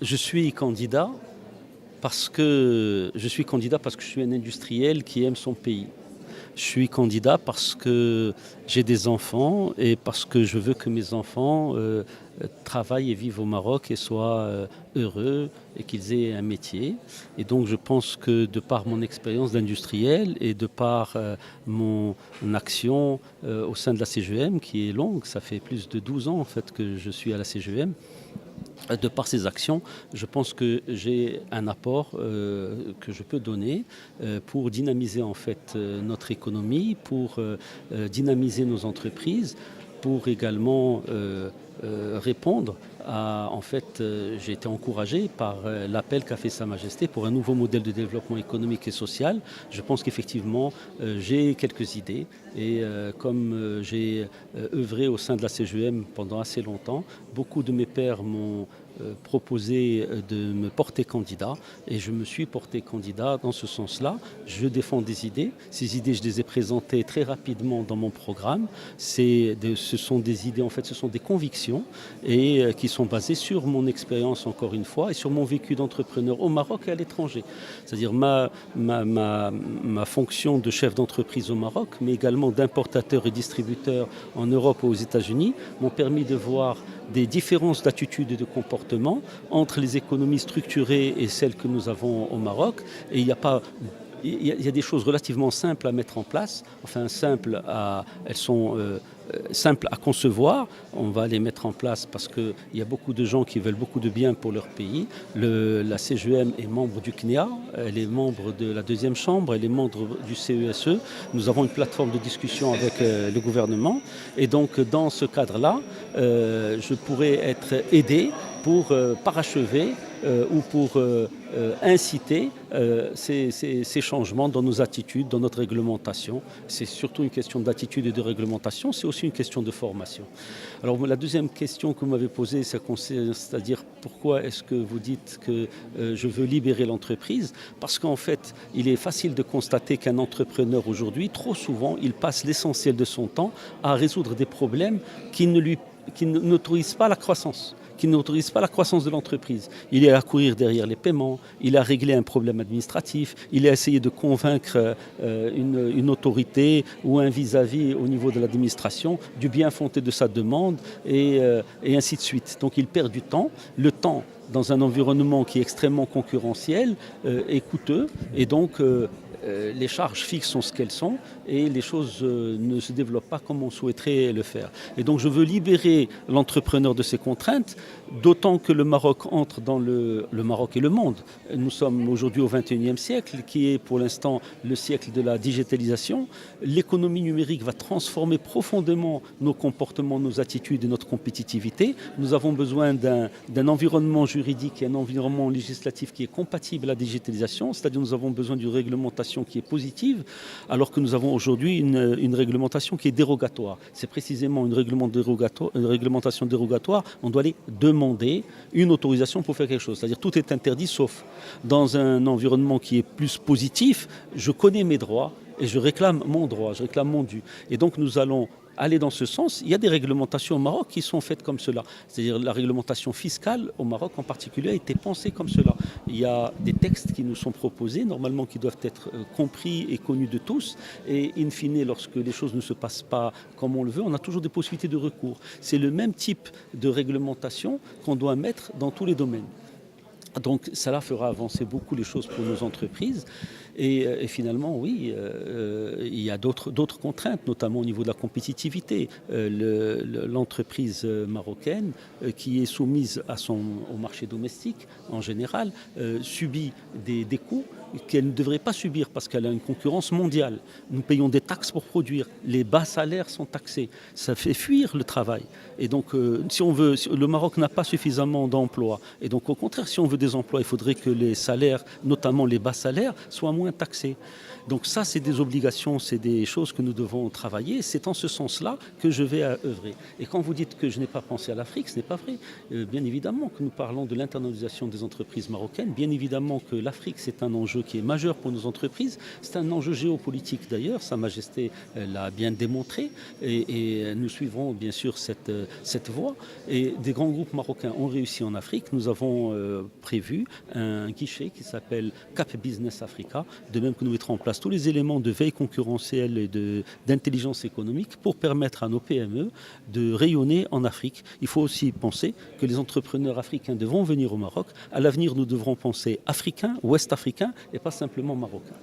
Je suis candidat parce que je suis un industriel qui aime son pays. Je suis candidat parce que j'ai des enfants et parce que je veux que mes enfants travaillent et vivent au Maroc et soient heureux et qu'ils aient un métier. Et donc je pense que de par mon expérience d'industriel et de par mon action au sein de la CGM qui est longue, ça fait plus de 12 ans en fait que je suis à la CGM, de par ces actions, je pense que j'ai un apport que je peux donner pour dynamiser en fait notre économie, pour dynamiser nos entreprises, pour également répondre à, en fait, j'ai été encouragé par l'appel qu'a fait Sa Majesté pour un nouveau modèle de développement économique et social. Je pense qu'effectivement, j'ai quelques idées et comme j'ai œuvré au sein de la CGM pendant assez longtemps, beaucoup de mes pairs m'ont proposé de me porter candidat et je me suis porté candidat dans ce sens-là. Je défends des idées. Ces idées, je les ai présentées très rapidement dans mon programme. Ce sont des idées, en fait, ce sont des convictions et qui sont basées sur mon expérience, encore une fois, et sur mon vécu d'entrepreneur au Maroc et à l'étranger. C'est-à-dire ma fonction de chef d'entreprise au Maroc, mais également d'importateur et distributeur en Europe ou aux États-Unis, m'ont permis de voir des différences d'attitude et de comportement entre les économies structurées et celles que nous avons au Maroc. Et il y a des choses relativement simples à mettre en place, enfin elles sont simples à concevoir. On va les mettre en place parce qu'il y a beaucoup de gens qui veulent beaucoup de bien pour leur pays. La CGM est membre du CNEA, elle est membre de la deuxième chambre, elle est membre du CESE. Nous avons une plateforme de discussion avec le gouvernement et donc dans ce cadre-là, je pourrais être aidé pour parachever ou pour inciter ces changements dans nos attitudes, dans notre réglementation. C'est surtout une question d'attitude et de réglementation, c'est aussi une question de formation. Alors la deuxième question que vous m'avez posée, c'est-à-dire pourquoi est-ce que vous dites que je veux libérer l'entreprise? Parce qu'en fait, il est facile de constater qu'un entrepreneur aujourd'hui, trop souvent, il passe l'essentiel de son temps à résoudre des problèmes qui n'autorisent pas la croissance, qui n'autorise pas la croissance de l'entreprise. Il est à courir derrière les paiements, il a réglé un problème administratif, il a essayé de convaincre une autorité ou un vis-à-vis au niveau de l'administration du bien fondé de sa demande et ainsi de suite. Donc il perd du temps. Le temps dans un environnement qui est extrêmement concurrentiel est coûteux et donc les charges fixes sont ce qu'elles sont et les choses ne se développent pas comme on souhaiterait le faire. Et donc je veux libérer l'entrepreneur de ces contraintes, d'autant que le Maroc entre dans le Maroc et le monde. Nous sommes aujourd'hui au XXIe siècle, qui est pour l'instant le siècle de la digitalisation. L'économie numérique va transformer profondément nos comportements, nos attitudes et notre compétitivité. Nous avons besoin d'un environnement juridique et un environnement législatif qui est compatible à la digitalisation, c'est-à-dire nous avons besoin d'une réglementation qui est positive, alors que nous avons aujourd'hui une réglementation qui est dérogatoire. C'est précisément une réglementation dérogatoire. On doit aller demander une autorisation pour faire quelque chose. C'est-à-dire tout est interdit sauf dans un environnement qui est plus positif. Je connais mes droits et je réclame mon droit, je réclame mon dû. Et donc nous allons aller dans ce sens. Il y a des réglementations au Maroc qui sont faites comme cela. C'est-à-dire la réglementation fiscale au Maroc en particulier a été pensée comme cela. Il y a des textes qui nous sont proposés, normalement qui doivent être compris et connus de tous. Et in fine, lorsque les choses ne se passent pas comme on le veut, on a toujours des possibilités de recours. C'est le même type de réglementation qu'on doit mettre dans tous les domaines. Donc cela fera avancer beaucoup les choses pour nos entreprises. Et finalement, oui, il y a d'autres contraintes, notamment au niveau de la compétitivité. L'entreprise marocaine, qui est soumise au marché domestique en général, subit des coûts qu'elle ne devrait pas subir parce qu'elle a une concurrence mondiale. Nous payons des taxes pour produire. Les bas salaires sont taxés. Ça fait fuir le travail. Et donc, le Maroc n'a pas suffisamment d'emplois. Et donc, au contraire, si on veut des emplois, il faudrait que les salaires, notamment les bas salaires, soient moins taxés. Donc ça, c'est des obligations, c'est des choses que nous devons travailler. C'est en ce sens-là que je vais œuvrer. Et quand vous dites que je n'ai pas pensé à l'Afrique, ce n'est pas vrai. Bien évidemment que nous parlons de l'internationalisation des entreprises marocaines. Bien évidemment que l'Afrique, c'est un enjeu enjeu qui est majeur pour nos entreprises. C'est un enjeu géopolitique d'ailleurs, Sa Majesté l'a bien démontré et nous suivrons bien sûr cette voie. Et des grands groupes marocains ont réussi en Afrique. Nous avons prévu un guichet qui s'appelle Cap Business Africa, de même que nous mettrons en place tous les éléments de veille concurrentielle et d'intelligence économique pour permettre à nos PME de rayonner en Afrique. Il faut aussi penser que les entrepreneurs africains devront venir au Maroc. À l'avenir, nous devrons penser africain, ouest africain et pas simplement marocain.